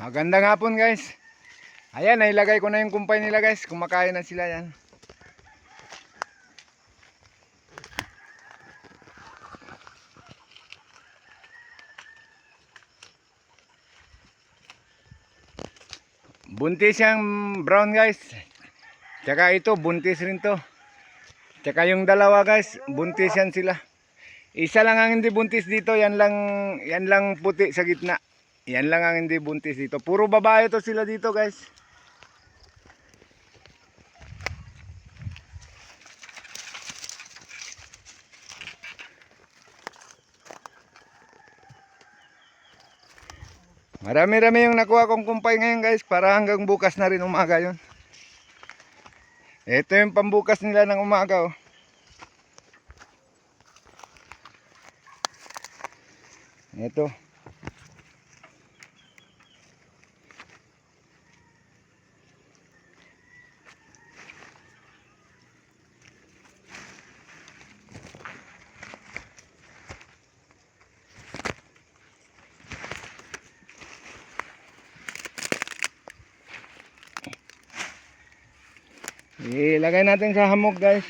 Magandang hapon guys. Ayan, nailagay ko na yung kumpay nila guys. Kumakain na sila yan. Buntis yung brown guys. Tsaka ito, buntis rin to. Tsaka yung dalawa guys, buntis yan sila. Isa lang ang hindi buntis dito, yan lang puti sa gitna. Yan lang ang hindi buntis dito. Puro babae to sila dito guys. Marami-rami yung nakuha kong kumpay ngayon guys, para hanggang bukas na rin umaga yun. Ito yung pambukas nila ng umaga oh. Ito. Ilagay natin sa hamog guys.